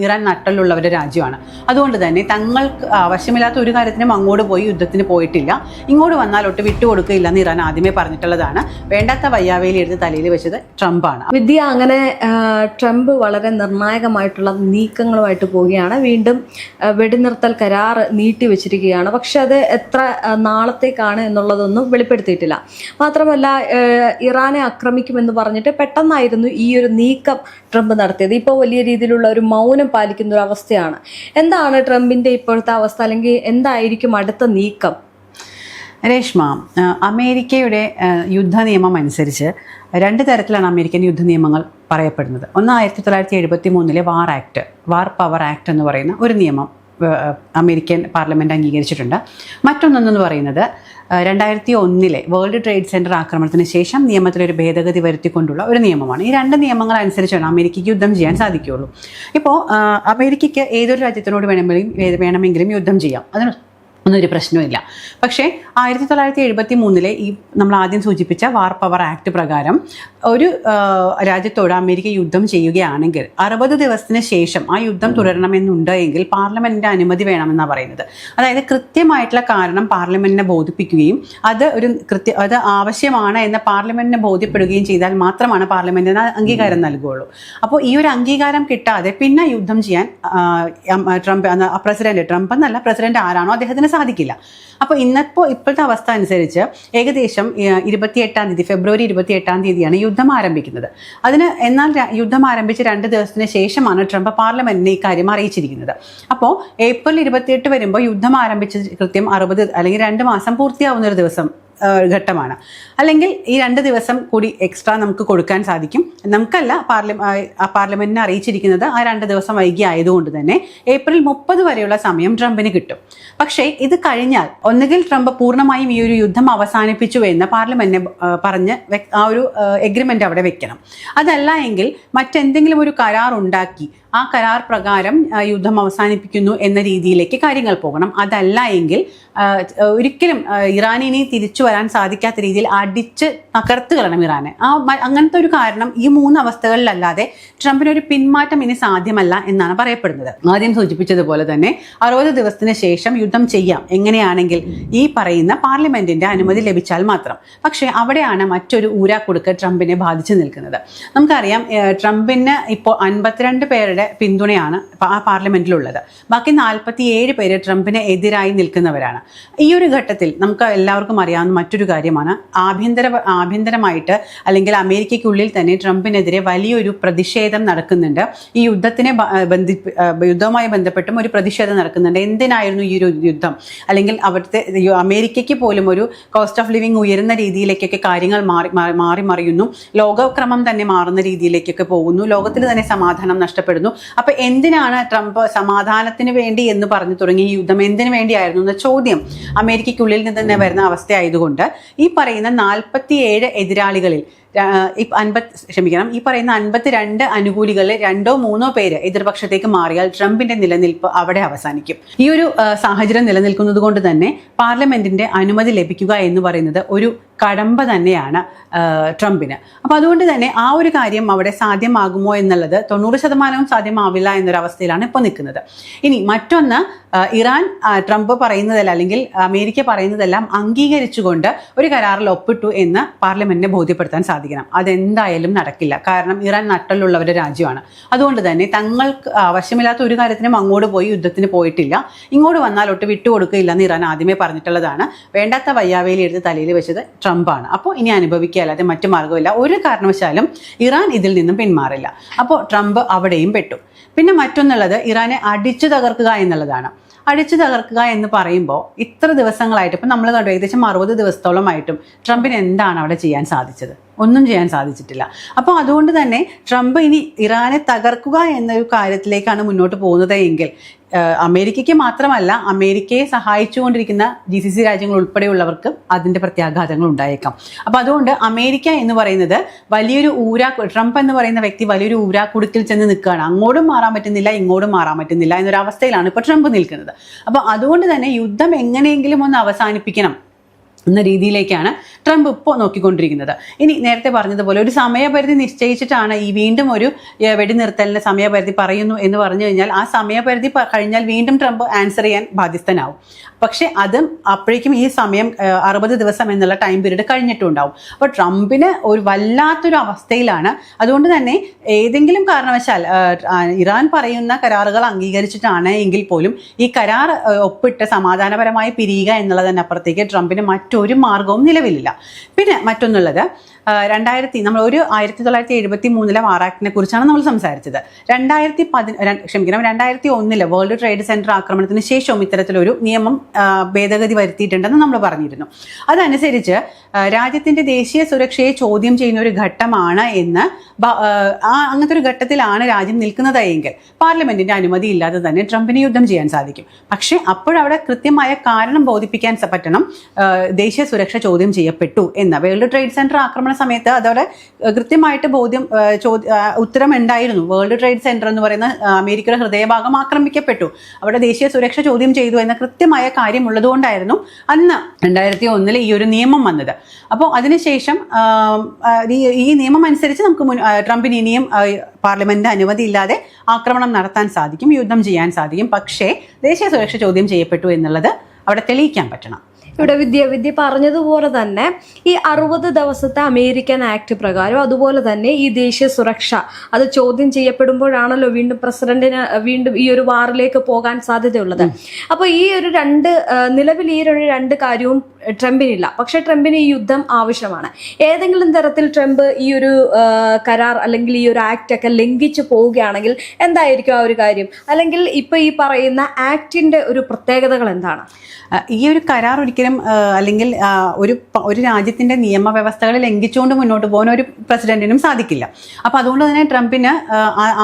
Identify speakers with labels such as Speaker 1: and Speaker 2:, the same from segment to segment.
Speaker 1: Iran നട്ടലുള്ളവരുടെ രാജ്യമാണ്. അതുകൊണ്ട് തന്നെ തങ്ങൾക്ക് ആവശ്യമില്ലാത്ത ഒരു കാര്യത്തിനും അങ്ങോട്ട് പോയി യുദ്ധത്തിന് പോയിട്ടില്ല. ഇങ്ങോട്ട് വന്നാൽ ഒട്ട് വിട്ടുകൊടുക്കില്ല എന്ന് ഇറാൻ ആദ്യമേ പറഞ്ഞിട്ടുള്ളതാണ്. വേണ്ടാത്ത വയ്യാവേലി എടുത്ത് തലയിൽ വെച്ചത് ട്രംപാണ്.
Speaker 2: വിദ്യ, അങ്ങനെ ട്രംപ് വളരെ നിർണായകമായിട്ടുള്ള നീക്കങ്ങളുമായിട്ട് പോവുകയാണ്. വീണ്ടും വെടിനിർത്തൽ കരാർ നീട്ടിവെച്ചിരിക്കുകയാണ്. പക്ഷെ അത് എത്ര നാളത്തേക്കാണ് എന്നുള്ളതൊന്നും വെളിപ്പെടുത്തിയിട്ടില്ല. മാത്രമല്ല, ഇറാനെ ആക്രമിക്കുമെന്ന് പറഞ്ഞിട്ട് പെട്ടെന്നായിരുന്നു ഈ ഒരു നീക്കം ട്രംപ് നടത്തിയത്. ഇപ്പോൾ വലിയ രീതിയിലുള്ള ഒരു മൗനം പാലിക്കുന്ന ഒരു അവസ്ഥയാണ്. എന്താണ് ട്രംപിന്റെ ഇപ്പോഴത്തെ അവസ്ഥ, അല്ലെങ്കിൽ എന്തായിരിക്കും അടുത്ത നീക്കം?
Speaker 1: രേഷ്മ, അമേരിക്കയുടെ യുദ്ധ നിയമം അനുസരിച്ച് രണ്ട് തരത്തിലാണ് അമേരിക്കൻ യുദ്ധ നിയമങ്ങൾ പറയപ്പെടുന്നത്. ഒന്ന് 1973 വാർ പവർ ആക്ട് എന്ന് പറയുന്ന ഒരു നിയമം അമേരിക്കൻ പാർലമെൻറ്റ് അംഗീകരിച്ചിട്ടുണ്ട്. മറ്റൊന്നെന്ന് പറയുന്നത് 2001 വേൾഡ് ട്രേഡ് സെൻറ്റർ ആക്രമണത്തിന് ശേഷം നിയമത്തിലൊരു ഭേദഗതി വരുത്തിക്കൊണ്ടുള്ള ഒരു നിയമമാണ്. ഈ രണ്ട് നിയമങ്ങൾ അനുസരിച്ചാണ് അമേരിക്കയ്ക്ക് യുദ്ധം ചെയ്യാൻ സാധിക്കുകയുള്ളൂ. ഇപ്പോൾ അമേരിക്കയ്ക്ക് ഏതൊരു രാജ്യത്തിനോട് വേണമെങ്കിലും യുദ്ധം ചെയ്യാം, അതിന് ഒന്നൊരു പ്രശ്നമില്ല. പക്ഷേ 1973 ഈ നമ്മൾ ആദ്യം സൂചിപ്പിച്ച വാർ പവർ ആക്ട് പ്രകാരം ഒരു രാജ്യത്തോട് അമേരിക്ക യുദ്ധം ചെയ്യുകയാണെങ്കിൽ 60 ദിവസത്തിന് ശേഷം ആ യുദ്ധം തുടരണമെന്നുണ്ട് എങ്കിൽ പാർലമെൻറ്റിൻ്റെ അനുമതി വേണമെന്നാണ് പറയുന്നത്. അതായത് കൃത്യമായിട്ടുള്ള കാരണം പാർലമെൻറ്റിനെ ബോധിപ്പിക്കുകയും അത് ആവശ്യമാണ് എന്ന് പാർലമെൻറ്റിനെ ബോധ്യപ്പെടുകയും ചെയ്താൽ മാത്രമാണ് പാർലമെൻറ്റിന് അംഗീകാരം നൽകുകയുള്ളൂ. അപ്പോൾ ഈ ഒരു അംഗീകാരം കിട്ടാതെ പിന്നെ യുദ്ധം ചെയ്യാൻ പ്രസിഡന്റ് ആരാണോ അദ്ദേഹത്തിന് സാധിക്കില്ല. അപ്പോൾ ഇപ്പോഴത്തെ അവസ്ഥ അനുസരിച്ച് ഏകദേശം 28-ാം തീയതി, ഫെബ്രുവരി 28-ാം തീയതിയാണ് യുദ്ധം ആരംഭിക്കുന്നത്. എന്നാൽ യുദ്ധം ആരംഭിച്ച് 2 ദിവസത്തിന് ശേഷമാണ് ട്രംപ് പാർലമെന്റിനെ ഇക്കാര്യം അറിയിച്ചിരിക്കുന്നത്. അപ്പോൾ ഏപ്രിൽ 28 വരുമ്പോൾ യുദ്ധം ആരംഭിച്ച് കൃത്യം 60 അല്ലെങ്കിൽ 2 മാസം പൂർത്തിയാവുന്ന ഒരു ഘട്ടമാണ്. അല്ലെങ്കിൽ ഈ 2 ദിവസം കൂടി എക്സ്ട്രാ നമുക്ക് കൊടുക്കാൻ സാധിക്കും. നമുക്കല്ല, പാർലമെന്റിനെ അറിയിച്ചിരിക്കുന്നത് ആ 2 ദിവസം വൈകി ആയതുകൊണ്ട് തന്നെ ഏപ്രിൽ 30 വരെയുള്ള സമയം ട്രംപിന് കിട്ടും. പക്ഷേ ഇത് കഴിഞ്ഞാൽ ഒന്നുകിൽ ട്രംപ് പൂർണ്ണമായും ഈ ഒരു യുദ്ധം അവസാനിപ്പിച്ചു എന്ന് പാർലമെന്റിനെ പറഞ്ഞ് ആ ഒരു എഗ്രിമെന്റ് അവിടെ വെക്കണം. അതല്ല എങ്കിൽ മറ്റെന്തെങ്കിലും ഒരു കരാർ ഉണ്ടാക്കി ആ കരാർ പ്രകാരം യുദ്ധം അവസാനിപ്പിക്കുന്നു എന്ന രീതിയിലേക്ക് കാര്യങ്ങൾ പോകണം. അതല്ല എങ്കിൽ ഒരിക്കലും ഇറാനിനെ തിരിച്ചു വരാൻ സാധിക്കാത്ത രീതിയിൽ അടിച്ച് തകർത്ത് കളയണം ഇറാനെ. അങ്ങനത്തെ ഒരു കാരണം ഈ 3 അവസ്ഥകളിലല്ലാതെ ട്രംപിനൊരു പിന്മാറ്റം ഇനി സാധ്യമല്ല എന്നാണ് പറയപ്പെടുന്നത്. ആദ്യം സൂചിപ്പിച്ചതുപോലെ തന്നെ 60 ദിവസത്തിന് ശേഷം യുദ്ധം ചെയ്യാം, എങ്ങനെയാണെങ്കിൽ ഈ പറയുന്ന പാർലമെന്റിന്റെ അനുമതി ലഭിച്ചാൽ മാത്രം. പക്ഷേ അവിടെയാണ് മറ്റൊരു ഊരാക്കുടുക്ക് ട്രംപിനെ ബാധിച്ചു നിൽക്കുന്നത്. നമുക്കറിയാം, ട്രംപിന് ഇപ്പോൾ 52 പേരുടെ പിന്തുണയാണ് ആ പാർലമെന്റിലുള്ളത്. ബാക്കി 47 പേര് ട്രംപിന് എതിരായി നിൽക്കുന്നവരാണ്. ഈ ഒരു ഘട്ടത്തിൽ നമുക്ക് എല്ലാവർക്കും അറിയാവുന്ന മറ്റൊരു കാര്യമാണ്, ആഭ്യന്തരമായിട്ട് അല്ലെങ്കിൽ അമേരിക്കയ്ക്കുള്ളിൽ തന്നെ ട്രംപിനെതിരെ വലിയൊരു പ്രതിഷേധം നടക്കുന്നുണ്ട്. ഈ യുദ്ധവുമായി ബന്ധപ്പെട്ടും ഒരു പ്രതിഷേധം നടക്കുന്നുണ്ട്. എന്തിനായിരുന്നു ഈ ഒരു യുദ്ധം? അല്ലെങ്കിൽ അവിടുത്തെ അമേരിക്കയ്ക്ക് പോലും ഒരു കോസ്റ്റ് ഓഫ് ലിവിങ് ഉയരുന്ന രീതിയിലേക്കൊക്കെ കാര്യങ്ങൾ മാറി മറിയുന്നു. ലോകക്രമം തന്നെ മാറുന്ന രീതിയിലേക്കൊക്കെ പോകുന്നു. ലോകത്തിൽ തന്നെ സമാധാനം നഷ്ടപ്പെടുന്നു. അപ്പൊ എന്തിനാണ് ട്രംപ് സമാധാനത്തിന് വേണ്ടി എന്ന് പറഞ്ഞു തുടങ്ങി ഈ യുദ്ധം എന്തിനു വേണ്ടിയായിരുന്നു എന്ന ചോദ്യം അമേരിക്കയ്ക്കുള്ളിൽ നിന്ന് തന്നെ വരുന്ന അവസ്ഥയായതുകൊണ്ട് ഈ പറയുന്ന 47 എതിരാളികളിൽ ഈ പറയുന്ന 52 അനുകൂലികളിൽ 2-3 പേര് എതിർപക്ഷത്തേക്ക് മാറിയാൽ ട്രംപിന്റെ നിലനിൽപ്പ് അവിടെ അവസാനിക്കും. ഈ ഒരു സാഹചര്യം നിലനിൽക്കുന്നത് കൊണ്ട് തന്നെ പാർലമെന്റിന്റെ അനുമതി ലഭിക്കുക എന്ന് പറയുന്നത് ഒരു കടമ്പ തന്നെയാണ് ട്രംപിന്. അപ്പൊ അതുകൊണ്ട് തന്നെ ആ ഒരു കാര്യം അവിടെ സാധ്യമാകുമോ എന്നുള്ളത് 90% സാധ്യമാവില്ല എന്നൊരവസ്ഥയിലാണ് ഇപ്പോൾ നിൽക്കുന്നത്. ഇനി മറ്റൊന്ന്, ഇറാൻ ട്രംപ് പറയുന്നതല്ല അല്ലെങ്കിൽ അമേരിക്ക പറയുന്നതെല്ലാം അംഗീകരിച്ചുകൊണ്ട് ഒരു കരാറിൽ ഒപ്പിട്ടു എന്ന് പാർലമെന്റിനെ ബോധ്യപ്പെടുത്താൻ സാധിക്കണം. അതെന്തായാലും നടക്കില്ല. കാരണം ഇറാൻ നട്ടലുള്ളവരുടെ രാജ്യമാണ്. അതുകൊണ്ട് തന്നെ തങ്ങൾക്ക് ആവശ്യമില്ലാത്ത ഒരു കാര്യത്തിനും അങ്ങോട്ട് പോയി യുദ്ധത്തിന് പോയിട്ടില്ല. ഇങ്ങോട്ട് വന്നാൽ ഒട്ട് വിട്ടുകൊടുക്കില്ല എന്ന് ഇറാൻ ആദ്യമേ പറഞ്ഞിട്ടുള്ളതാണ്. വേണ്ടാത്ത വയ്യാവേലി എടുത്ത് തലയിൽ വെച്ചത് ട്രംപാണ്. അപ്പോൾ ഇനി അനുഭവിക്കുക അല്ലാതെ മറ്റു മാർഗ്ഗമില്ല. ഒരു കാരണവശാലും ഇറാൻ ഇതിൽ നിന്നും പിന്മാറില്ല. അപ്പോൾ ട്രംപ് അവിടെയും പെട്ടു. പിന്നെ മറ്റൊന്നുള്ളത് ഇറാനെ അടിച്ചു തകർക്കുക എന്നുള്ളതാണ്. അടിച്ചു തകർക്കുക എന്ന് പറയുമ്പോൾ ഇത്ര ദിവസങ്ങളായിട്ട് ഇപ്പം നമ്മൾ കണ്ടു, ഏകദേശം 60 ദിവസത്തോളമായിട്ടും ട്രംപിന് എന്താണ് അവിടെ ചെയ്യാൻ സാധിച്ചത്? ഒന്നും ചെയ്യാൻ സാധിച്ചിട്ടില്ല. അപ്പോൾ അതുകൊണ്ട് തന്നെ ട്രംപ് ഇനി ഇറാനെ തകർക്കുക എന്നൊരു കാര്യത്തിലേക്കാണ് മുന്നോട്ട് പോകുന്നത് എങ്കിൽ അമേരിക്കയ്ക്ക് മാത്രമല്ല, അമേരിക്കയെ സഹായിച്ചുകൊണ്ടിരിക്കുന്ന GCC രാജ്യങ്ങൾ ഉൾപ്പെടെയുള്ളവർക്ക് അതിൻ്റെ പ്രത്യാഘാതങ്ങൾ ഉണ്ടായേക്കാം. അപ്പോൾ അതുകൊണ്ട് അമേരിക്ക എന്ന് പറയുന്നത് ട്രംപ് എന്ന് പറയുന്ന വ്യക്തി വലിയൊരു ഊരാക്കുടുക്കിൽ ചെന്ന് നിൽക്കുകയാണ്. അങ്ങോട്ടും മാറാൻ പറ്റുന്നില്ല, ഇങ്ങോട്ടും മാറാൻ പറ്റുന്നില്ല എന്നൊരവസ്ഥയിലാണ് ഇപ്പോൾ ട്രംപ് നിൽക്കുന്നത്. അപ്പോൾ അതുകൊണ്ട് തന്നെ യുദ്ധം എങ്ങനെയെങ്കിലും ഒന്ന് അവസാനിപ്പിക്കണം എന്ന രീതിയിലേക്കാണ് ട്രംപ് ഇപ്പോൾ നോക്കിക്കൊണ്ടിരിക്കുന്നത്. ഇനി നേരത്തെ പറഞ്ഞതുപോലെ ഒരു സമയപരിധി നിശ്ചയിച്ചിട്ടാണ് ഈ വീണ്ടും ഒരു വെടിനിർത്തലിന് സമയപരിധി പറയുന്നു എന്ന് പറഞ്ഞു കഴിഞ്ഞാൽ ആ സമയപരിധി കഴിഞ്ഞാൽ വീണ്ടും ട്രംപ് ആൻസർ ചെയ്യാൻ ബാധ്യസ്ഥനാവും. പക്ഷെ അതും അപ്പോഴേക്കും ഈ സമയം 60 ദിവസം എന്നുള്ള ടൈം പീരീഡ് കഴിഞ്ഞിട്ടുണ്ടാവും. അപ്പോൾ ട്രംപിന് ഒരു വല്ലാത്തൊരു അവസ്ഥയിലാണ്. അതുകൊണ്ട് തന്നെ ഏതെങ്കിലും കാരണവശാൽ ഇറാൻ പറയുന്ന കരാറുകൾ അംഗീകരിച്ചിട്ടാണ് എങ്കിൽ പോലും ഈ കരാർ ഒപ്പിട്ട് സമാധാനപരമായി പിരിയുക എന്നുള്ളതിനപ്പുറത്തേക്ക് ട്രംപിന് മറ്റൊരു മാർഗവും നിലവിലില്ല. പിന്നെ മറ്റൊന്നുള്ളത്, 1973 വാർ ആക്ടിനെ കുറിച്ചാണ് നമ്മൾ സംസാരിച്ചത്. 2001 വേൾഡ് ട്രേഡ് സെന്റർ ആക്രമണത്തിന് ശേഷവും ഇത്തരത്തിലൊരു നിയമം ഭേദഗതി വരുത്തിയിട്ടുണ്ടെന്ന് നമ്മൾ പറഞ്ഞിരുന്നു. അതനുസരിച്ച് രാജ്യത്തിന്റെ ദേശീയ സുരക്ഷയെ ചോദ്യം ചെയ്യുന്ന ഒരു ഘട്ടമാണ് എന്ന് അങ്ങനത്തെ ഒരു ഘട്ടത്തിലാണ് രാജ്യം നിൽക്കുന്നതെങ്കിൽ പാർലമെന്റിന്റെ അനുമതി ഇല്ലാതെ തന്നെ ട്രംപിന് യുദ്ധം ചെയ്യാൻ സാധിക്കും. പക്ഷെ അപ്പോഴവിടെ കൃത്യമായ കാരണം ബോധിപ്പിക്കാൻ പറ്റണം. ദേശീയ സുരക്ഷ ചോദ്യം ചെയ്യപ്പെട്ടു എന്ന് വേൾഡ് ട്രേഡ് സെന്റർ ആക്രമണ സമയത്ത് അതോടെ കൃത്യമായിട്ട് ഉത്തരം ഉണ്ടായിരുന്നു. വേൾഡ് ട്രേഡ് സെന്റർ എന്ന് പറയുന്ന അമേരിക്കയുടെ ഹൃദയഭാഗം ആക്രമിക്കപ്പെട്ടു, അവിടെ ദേശീയ സുരക്ഷ ചോദ്യം ചെയ്തു എന്ന കൃത്യമായ കാര്യം ഉള്ളതുകൊണ്ടായിരുന്നു അന്ന് 2001 ഈ ഒരു നിയമം വന്നത്. അപ്പോൾ അതിനുശേഷം ഈ നിയമം അനുസരിച്ച് നമുക്ക് ട്രംപിന് ഇനിയും പാർലമെന്റിന്റെ അനുമതി ഇല്ലാതെ ആക്രമണം നടത്താൻ സാധിക്കും, യുദ്ധം ചെയ്യാൻ സാധിക്കും. പക്ഷേ ദേശീയ സുരക്ഷ ചോദ്യം ചെയ്യപ്പെട്ടു എന്നുള്ളത് അവിടെ തെളിയിക്കാൻ പറ്റണം.
Speaker 2: ഇവിടെ വിദ്യ പറഞ്ഞതുപോലെ തന്നെ ഈ 60 ദിവസത്തെ അമേരിക്കൻ ആക്ട് പ്രകാരം അതുപോലെ തന്നെ ഈ ദേശീയ സുരക്ഷ അത് ചോദ്യം ചെയ്യപ്പെടുമ്പോഴാണല്ലോ വീണ്ടും പ്രസിഡന്റിന് വീണ്ടും ഈ ഒരു വാറിലേക്ക് പോകാൻ സാധ്യതയുള്ളത്. അപ്പോൾ ഈ ഒരു നിലവിൽ ഈ ഒരു രണ്ട് കാര്യവും ട്രംപിനില്ല. പക്ഷെ ട്രംപിന് ഈ യുദ്ധം ആവശ്യമാണ്. ഏതെങ്കിലും തരത്തിൽ ട്രംപ് ഈ ഒരു കരാർ അല്ലെങ്കിൽ ഈ ഒരു ആക്ട് ഒക്കെ ലംഘിച്ചു പോവുകയാണെങ്കിൽ എന്തായിരിക്കും ആ ഒരു കാര്യം? അല്ലെങ്കിൽ ഇപ്പൊ ഈ പറയുന്ന ആക്ടിന്റെ ഒരു പ്രത്യേകതകൾ എന്താണ്?
Speaker 1: ഈ ഒരു കരാർ ഒരിക്കലും അല്ലെങ്കിൽ ഒരു രാജ്യത്തിന്റെ നിയമവ്യവസ്ഥകൾ ലംഘിച്ചുകൊണ്ട് മുന്നോട്ട് പോകാൻ ഒരു പ്രസിഡന്റിനും സാധിക്കില്ല. അപ്പൊ അതുകൊണ്ട് തന്നെ ട്രംപിന്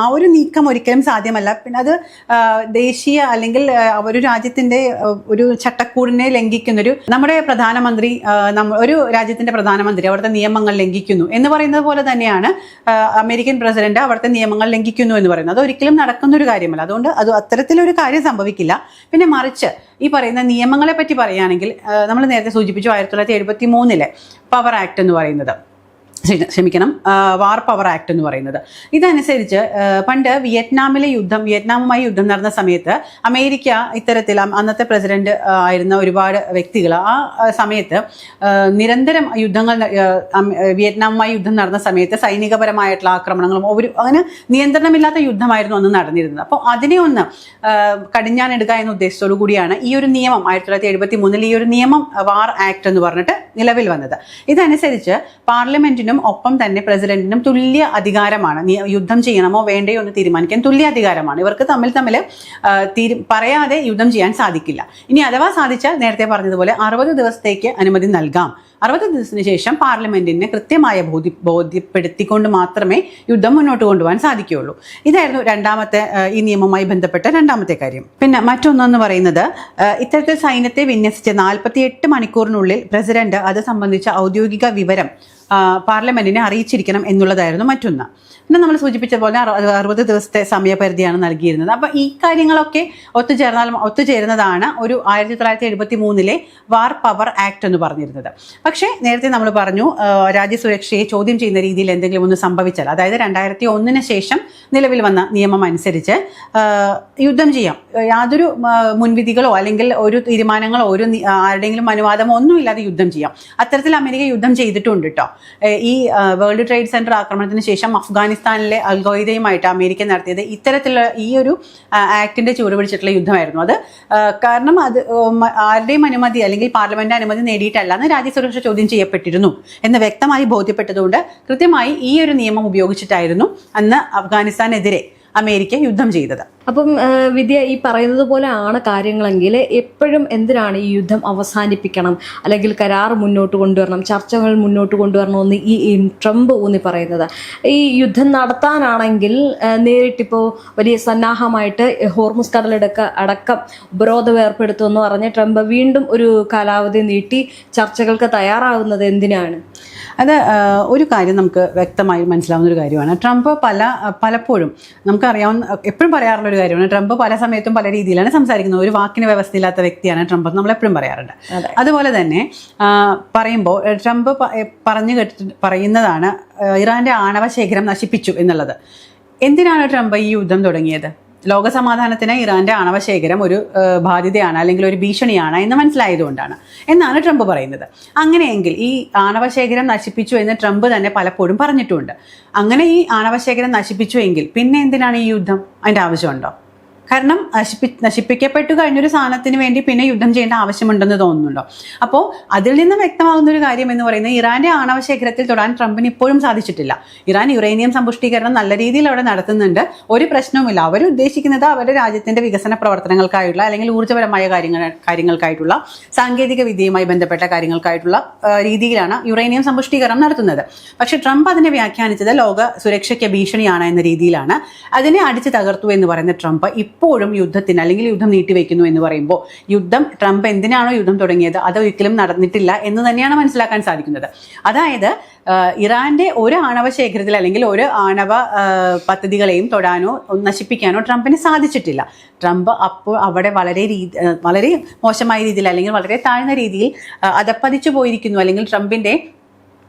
Speaker 1: ആ ഒരു നീക്കം ഒരിക്കലും സാധ്യമല്ല. പിന്നെ അത് ദേശീയ അല്ലെങ്കിൽ ഒരു രാജ്യത്തിന്റെ ഒരു ചട്ടക്കൂടിനെ ലംഘിക്കുന്നൊരു നമ്മുടെ പ്രധാനമന്ത്രി ഒരു രാജ്യത്തിന്റെ പ്രധാനമന്ത്രി അവിടുത്തെ നിയമങ്ങൾ ലംഘിക്കുന്നു എന്ന് പറയുന്നത് പോലെ തന്നെയാണ് അമേരിക്കൻ പ്രസിഡന്റ് അവിടുത്തെ നിയമങ്ങൾ ലംഘിക്കുന്നു എന്ന് പറയുന്നത്. അത് ഒരിക്കലും നടക്കുന്ന ഒരു കാര്യമല്ല. അതുകൊണ്ട് അത് അത്തരത്തിലൊരു കാര്യം സംഭവിക്കില്ല. പിന്നെ മറിച്ച് ഈ പറയുന്ന നിയമങ്ങളെ പറ്റി പറയുകയാണെങ്കിൽ നമ്മൾ നേരത്തെ സൂചിപ്പിച്ചു 1973 പവർ ആക്ട് എന്ന് പറയുന്നത്, വാർ പവർ ആക്ട് എന്ന് പറയുന്നത്. ഇതനുസരിച്ച് പണ്ട് വിയറ്റ്നാമുമായി യുദ്ധം നടന്ന സമയത്ത് അമേരിക്ക ഇത്തരത്തിൽ അന്നത്തെ പ്രസിഡന്റ് ആയിരുന്ന ഒരുപാട് വ്യക്തികൾ ആ സമയത്ത് നിരന്തരം വിയറ്റ്നാമുമായി യുദ്ധം നടന്ന സമയത്ത് സൈനികപരമായിട്ടുള്ള ആക്രമണങ്ങളും അങ്ങനെ നിയന്ത്രണമില്ലാത്ത യുദ്ധമായിരുന്നു അന്ന് നടന്നിരുന്നത്. അപ്പോൾ അതിനെ ഒന്ന് കടിഞ്ഞാണിടുക എന്ന ഉദ്ദേശത്തോടു കൂടിയാണ് ഈ ഒരു നിയമം 1973 ഈ ഒരു നിയമം വാർ ആക്ട് എന്ന് പറഞ്ഞിട്ട് നിലവിൽ വന്നത്. ഇതനുസരിച്ച് പാർലമെന്റിനും ഒപ്പം തന്നെ പ്രസിഡന്റിനും തുല്യ അധികാരമാണ്. യുദ്ധം ചെയ്യണമോ വേണ്ടയോ എന്ന് തീരുമാനിക്കാൻ തുല്യ അധികാരമാണ്. ഇവർക്ക് തമ്മിൽ പറയാതെ യുദ്ധം ചെയ്യാൻ സാധിക്കില്ല. ഇനി അഥവാ സാധിച്ചാൽ നേരത്തെ പറഞ്ഞതുപോലെ 60 ദിവസത്തേക്ക് അനുമതി നൽകാം. 60 ദിവസത്തിന് ശേഷം പാർലമെന്റിനെ കൃത്യമായ ബോധ്യപ്പെടുത്തിക്കൊണ്ട് മാത്രമേ യുദ്ധം മുന്നോട്ട് കൊണ്ടുപോകാൻ സാധിക്കുകയുള്ളൂ. ഇതായിരുന്നു ഈ നിയമവുമായി ബന്ധപ്പെട്ട രണ്ടാമത്തെ കാര്യം. പിന്നെ മറ്റൊന്നെന്ന് പറയുന്നത്, ഇത്തരത്തിൽ സൈന്യത്തെ വിന്യസിച്ച് 48 മണിക്കൂറിനുള്ളിൽ പ്രസിഡന്റ് അത് സംബന്ധിച്ച ഔദ്യോഗിക വിവരം പാർലമെന്റിനെ അറിയിച്ചിരിക്കണം എന്നുള്ളതായിരുന്നു മറ്റൊന്ന്. പിന്നെ നമ്മൾ സൂചിപ്പിച്ച പോലെ 60 ദിവസത്തെ സമയപരിധിയാണ് നൽകിയിരുന്നത്. അപ്പൊ ഈ കാര്യങ്ങളൊക്കെ ഒത്തുചേരുന്നതാണ് ഒരു 1973 വാർ പവർ ആക്ട് എന്ന് പറഞ്ഞിരുന്നത്. പക്ഷേ നേരത്തെ നമ്മൾ പറഞ്ഞു രാജ്യസുരക്ഷയെ ചോദ്യം ചെയ്യുന്ന രീതിയിൽ എന്തെങ്കിലും ഒന്ന് സംഭവിച്ചാൽ, അതായത് 2001 ശേഷം നിലവിൽ വന്ന നിയമം അനുസരിച്ച് യുദ്ധം ചെയ്യാം. യാതൊരു മുൻവിധികളോ അല്ലെങ്കിൽ ഒരു തീരുമാനങ്ങളോ ആരുടെയെങ്കിലും അനുവാദമോ ഒന്നുമില്ലാതെ യുദ്ധം ചെയ്യാം. അത്തരത്തിൽ അമേരിക്ക യുദ്ധം ചെയ്തിട്ടുണ്ട് കേട്ടോ. ഈ വേൾഡ് ട്രേഡ് സെന്റർ ആക്രമണത്തിന് ശേഷം അഫ്ഗാനിസ്ഥാനിലെ അൽഖ്വയ്ദയുമായിട്ട് അമേരിക്ക നടത്തിയത് ഇത്തരത്തിലുള്ള ഈ ഒരു ആക്ടിന്റെ ചുവട് പിടിച്ചിട്ടുള്ള യുദ്ധമായിരുന്നു. അത് കാരണം അത് ആരുടെയും അനുമതി അല്ലെങ്കിൽ പാർലമെന്റ് അനുമതി നേടിയിട്ടല്ല എന്ന് രാജ്യസുരക്ഷ ചോദ്യം ചെയ്യപ്പെട്ടിരുന്നു എന്ന് വ്യക്തമായി ബോധ്യപ്പെട്ടതുകൊണ്ട് കൃത്യമായി ഈ ഒരു നിയമം ഉപയോഗിച്ചിട്ടായിരുന്നു അന്ന് അഫ്ഗാനിസ്ഥാനെതിരെ അമേരിക്ക യുദ്ധം ചെയ്തത്.
Speaker 2: അപ്പം വിദ്യ ഈ പറയുന്നത് പോലെ ആണ് കാര്യങ്ങളെങ്കിൽ എപ്പോഴും എന്തിനാണ് ഈ യുദ്ധം അവസാനിപ്പിക്കണം അല്ലെങ്കിൽ കരാർ മുന്നോട്ട് കൊണ്ടുവരണം, ചർച്ചകൾ മുന്നോട്ട് കൊണ്ടുവരണമെന്ന് ഈ ട്രംപ് ഊന്നി പറയുന്നത്? ഈ യുദ്ധം നടത്താനാണെങ്കിൽ നേരിട്ടിപ്പോൾ വലിയ സന്നാഹമായിട്ട് ഹോർമുസ് അടക്കം ഉപരോധം ഏർപ്പെടുത്തുമെന്ന് പറഞ്ഞ് ട്രംപ് വീണ്ടും ഒരു കാലാവധി നീട്ടി ചർച്ചകൾക്ക് തയ്യാറാകുന്നത് എന്തിനാണ്?
Speaker 1: അത് ഒരു കാര്യം നമുക്ക് വ്യക്തമായി മനസ്സിലാവുന്ന ഒരു കാര്യമാണ്. ട്രംപ് പലപ്പോഴും നമുക്കറിയാവുന്ന എപ്പോഴും പറയാറുള്ള ഒരു കാര്യമാണ്. ട്രംപ് പല സമയത്തും പല രീതിയിലാണ് സംസാരിക്കുന്നത്. ഒരു വാക്കിന് വ്യവസ്ഥയില്ലാത്ത വ്യക്തിയാണ് ട്രംപ് എന്ന് നമ്മൾ എപ്പോഴും പറയാറുണ്ട്. അതുപോലെ തന്നെ പറയുമ്പോൾ ട്രംപ് പറയുന്നതാണ് ഇറാന്റെ ആണവ ശേഖരം നശിപ്പിച്ചു എന്നുള്ളത്. എന്തിനാണ് ട്രംപ് ഈ യുദ്ധം തുടങ്ങിയത്? ലോക സമാധാനത്തിന് ഇറാന്റെ ആണവ ശേഖരം ഒരു ബാധ്യതയാണ് അല്ലെങ്കിൽ ഒരു ഭീഷണിയാണ് എന്ന് മനസ്സിലായതുകൊണ്ടാണ് എന്നാണ് ട്രംപ് പറയുന്നത്. അങ്ങനെയെങ്കിൽ ഈ ആണവ ശേഖരം നശിപ്പിച്ചു എന്ന് ട്രംപ് തന്നെ പലപ്പോഴും പറഞ്ഞിട്ടുമുണ്ട്. അങ്ങനെ ഈ ആണവ ശേഖരം നശിപ്പിച്ചു എങ്കിൽ പിന്നെ എന്തിനാണ് ഈ യുദ്ധം? അതിൻ്റെ ആവശ്യമുണ്ടോ? കാരണം നശിപ്പിക്കപ്പെട്ടു കഴിഞ്ഞൊരു സാധനത്തിന് വേണ്ടി പിന്നെ യുദ്ധം ചെയ്യേണ്ട ആവശ്യമുണ്ടെന്ന് തോന്നുന്നുണ്ടോ? അപ്പോൾ അതിൽ നിന്ന് വ്യക്തമാകുന്ന ഒരു കാര്യം എന്ന് പറയുന്നത് ഇറാന്റെ ആണവ ശേഖരത്തിൽ തൊടാൻ ട്രംപിന് ഇപ്പോഴും സാധിച്ചിട്ടില്ല. ഇറാൻ യുറേനിയം സമ്പുഷ്ടീകരണം നല്ല രീതിയിൽ അവിടെ നടത്തുന്നുണ്ട്, ഒരു പ്രശ്നവുമില്ല. അവർ ഉദ്ദേശിക്കുന്നത് അവരുടെ രാജ്യത്തിന്റെ വികസന പ്രവർത്തനങ്ങൾക്കായിട്ടുള്ള അല്ലെങ്കിൽ ഊർജ്ജപരമായ കാര്യങ്ങൾക്കായിട്ടുള്ള സാങ്കേതിക വിദ്യയുമായി ബന്ധപ്പെട്ട കാര്യങ്ങൾക്കായിട്ടുള്ള രീതിയിലാണ് യുറേനിയം സമ്പുഷ്ടീകരണം നടത്തുന്നത്. പക്ഷേ ട്രംപ് അതിനെ വ്യാഖ്യാനിച്ചത് ലോക സുരക്ഷയ്ക്ക് ഭീഷണിയാണ് എന്ന രീതിയിലാണ്. അതിനെ അടിച്ചു തകർത്തു എന്ന് പറയുന്ന ട്രംപ് ഇപ്പോഴും യുദ്ധത്തിന് അല്ലെങ്കിൽ യുദ്ധം നീട്ടിവെക്കുന്നു എന്ന് പറയുമ്പോൾ ട്രംപ് എന്തിനാണോ യുദ്ധം തുടങ്ങിയത് അത് ഒരിക്കലും നടന്നിട്ടില്ല എന്ന് തന്നെയാണ് മനസ്സിലാക്കാൻ സാധിക്കുന്നത്. അതായത് ഇറാന്റെ ഒരു ആണവ ശേഖരത്തിൽ അല്ലെങ്കിൽ ഒരു ആണവ പദ്ധതികളെയും തൊടാനോ നശിപ്പിക്കാനോ ട്രംപിന് സാധിച്ചിട്ടില്ല. ട്രംപ് അപ്പോൾ അവിടെ വളരെ മോശമായ രീതിയിൽ അല്ലെങ്കിൽ വളരെ താഴ്ന്ന രീതിയിൽ അധപ്പതിച്ചു പോയിരിക്കുന്നു, അല്ലെങ്കിൽ ട്രംപിന്റെ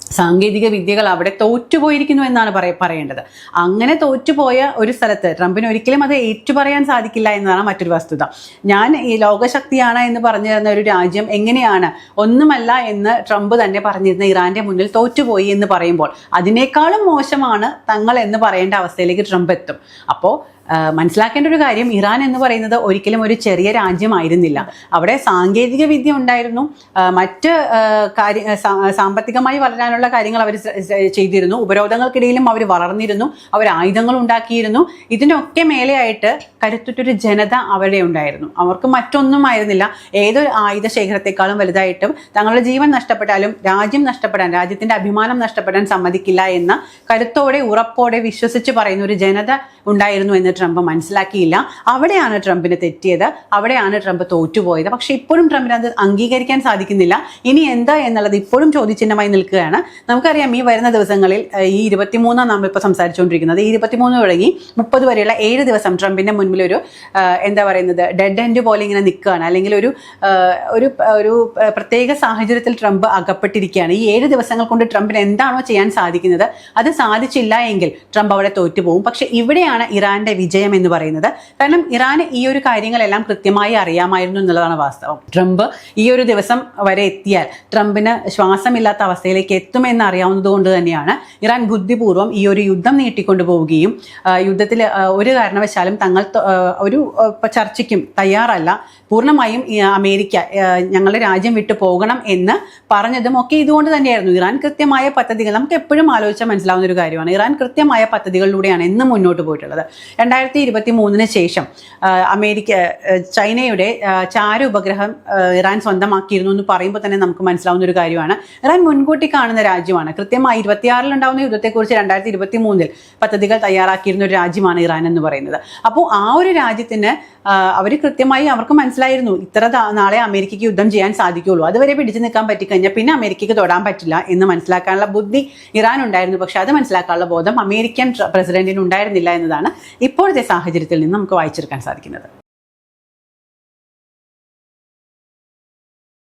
Speaker 1: സാങ്കേതിക വിദ്യകൾ അവിടെ തോറ്റുപോയിരിക്കുന്നു എന്നാണ് പറയേണ്ടത്. അങ്ങനെ തോറ്റുപോയ ഒരു സ്ഥലത്ത് ട്രംപിന് ഒരിക്കലും അത് ഏറ്റുപറയാൻ സാധിക്കില്ല എന്നതാണ് മറ്റൊരു വസ്തുത. ഞാൻ ഈ ലോകശക്തിയാണ് എന്ന് പറഞ്ഞു തരുന്ന ഒരു രാജ്യം എങ്ങനെയാണ് ഒന്നുമല്ല എന്ന് ട്രംപ് തന്നെ പറഞ്ഞിരുന്ന ഇറാന്റെ മുന്നിൽ തോറ്റുപോയി എന്ന് പറയുമ്പോൾ അതിനേക്കാളും മോശമാണ് തങ്ങൾ എന്ന് പറയേണ്ട അവസ്ഥയിലേക്ക് ട്രംപ് എത്തും. അപ്പോൾ മനസ്സിലാക്കേണ്ട ഒരു കാര്യം, ഇറാൻ എന്ന് പറയുന്നത് ഒരിക്കലും ഒരു ചെറിയ രാജ്യമായിരുന്നില്ല. അവിടെ സാങ്കേതിക വിദ്യ ഉണ്ടായിരുന്നു, മറ്റ് സാമ്പത്തികമായി വളരാനുള്ള കാര്യങ്ങൾ അവർ ചെയ്തിരുന്നു, ഉപരോധങ്ങൾക്കിടയിലും അവർ വളർന്നിരുന്നു, അവർ ആയുധങ്ങൾ ഉണ്ടാക്കിയിരുന്നു. ഇതിനൊക്കെ മേലെയായിട്ട് കരുത്തുറ്റൊരു ജനത അവിടെ ഉണ്ടായിരുന്നു. അവർക്ക് മറ്റൊന്നും ആയിരുന്നില്ല. ഏതൊരു ആയുധ ശേഖരത്തെക്കാളും വലുതായിട്ടും തങ്ങളുടെ ജീവൻ നഷ്ടപ്പെട്ടാലും രാജ്യത്തിന്റെ അഭിമാനം നഷ്ടപ്പെടാൻ സമ്മതിക്കില്ല എന്ന കരുത്തോടെ ഉറപ്പോടെ വിശ്വസിച്ച് പറയുന്ന ഒരു ജനത ഉണ്ടായിരുന്നു എന്ന് ട്രംപ് മനസ്സിലാക്കിയില്ല. അവിടെയാണ് ട്രംപിന് തെറ്റിയത്, അവിടെയാണ് ട്രംപ് തോറ്റുപോയത്. പക്ഷെ ഇപ്പോഴും ട്രംപിന് അത് അംഗീകരിക്കാൻ സാധിക്കുന്നില്ല. ഇനി എന്താ എന്നുള്ളത് ഇപ്പോഴും ചോദ്യചിഹ്നമായി നിൽക്കുകയാണ്. നമുക്കറിയാം ഈ വരുന്ന ദിവസങ്ങളിൽ ഈ 23 നാം ഇപ്പോൾ സംസാരിച്ചുകൊണ്ടിരിക്കുന്നത്, ഈ 23 തുടങ്ങി 30 വരെയുള്ള 7 ദിവസം ട്രംപിന്റെ മുൻപിൽ ഒരു ഡെഡ് എൻഡ് പോലെ ഇങ്ങനെ നിൽക്കുകയാണ്, അല്ലെങ്കിൽ ഒരു പ്രത്യേക സാഹചര്യത്തിൽ ട്രംപ് അകപ്പെട്ടിരിക്കുകയാണ്. ഈ 7 ദിവസങ്ങൾ കൊണ്ട് ട്രംപിന് എന്താണോ ചെയ്യാൻ സാധിക്കുന്നത് അത് സാധിച്ചില്ല എങ്കിൽ ട്രംപ് അവിടെ തോറ്റുപോകും. പക്ഷെ ഇവിടെയാണ് ഇറാന്റെ വിജയം എന്ന് പറയുന്നത്. കാരണം ഇറാന് ഈ ഒരു കാര്യങ്ങളെല്ലാം കൃത്യമായി അറിയാമായിരുന്നു എന്നുള്ളതാണ് വാസ്തവം. ട്രംപ് ഈ ഒരു ദിവസം വരെ എത്തിയാൽ ട്രംപിന് ശ്വാസമില്ലാത്ത അവസ്ഥയിലേക്ക് എത്തുമെന്ന് അറിയാവുന്നത് കൊണ്ട് തന്നെയാണ് ഇറാൻ ബുദ്ധിപൂർവ്വം ഈ ഒരു യുദ്ധം നീട്ടിക്കൊണ്ടു പോവുകയും യുദ്ധത്തിൽ ഒരു കാരണവശാലും തങ്ങൾ ഒരു ചർച്ചയ്ക്കും തയ്യാറല്ല, പൂർണ്ണമായും അമേരിക്ക ഞങ്ങളുടെ രാജ്യം വിട്ടു പോകണം എന്ന് പറഞ്ഞതും ഒക്കെ ഇതുകൊണ്ട് തന്നെയായിരുന്നു. ഇറാൻ കൃത്യമായ പദ്ധതികൾ, നമുക്ക് എപ്പോഴും ആലോചിച്ചാൽ മനസ്സിലാവുന്ന ഒരു കാര്യമാണ്, ഇറാൻ കൃത്യമായ പദ്ധതികളിലൂടെയാണ് എന്നും മുന്നോട്ട് പോയിട്ടുള്ളത്. 2023 ശേഷം ചൈനയുടെ ചാര ഉപഗ്രഹം ഇറാൻ സ്വന്തമാക്കിയിരുന്നു എന്ന് പറയുമ്പോൾ തന്നെ നമുക്ക് മനസ്സിലാവുന്ന ഒരു കാര്യമാണ്. ഇറാൻ മുൻകൂട്ടി കാണുന്ന രാജ്യമാണ്. കൃത്യമായി 26 ഉണ്ടാവുന്ന യുദ്ധത്തെക്കുറിച്ച് 2023 പദ്ധതികൾ തയ്യാറാക്കിയിരുന്ന ഒരു രാജ്യമാണ് ഇറാൻ എന്ന് പറയുന്നത്. അപ്പോൾ ആ ഒരു രാജ്യത്തിന് അവർ കൃത്യമായി അവർക്ക് മനസ്സിലായിരുന്നു ഇത്ര നാളെ അമേരിക്കയ്ക്ക് യുദ്ധം ചെയ്യാൻ സാധിക്കുള്ളൂ, അതുവരെ പിടിച്ചു നിൽക്കാൻ പറ്റിക്കഴിഞ്ഞാൽ പിന്നെ അമേരിക്കയ്ക്ക് തൊടാൻ പറ്റില്ല എന്ന് മനസ്സിലാക്കാനുള്ള ബുദ്ധി ഇറാൻ ഉണ്ടായിരുന്നു. പക്ഷെ അത് മനസ്സിലാക്കാനുള്ള ബോധം അമേരിക്കൻ പ്രസിഡന്റിന് ഉണ്ടായിരുന്നില്ല എന്നതാണ് ഇപ്പോഴത്തെ സാഹചര്യത്തിൽ നിന്ന് നമുക്ക് വായിച്ചെടുക്കാൻ സാധിക്കുന്നത്.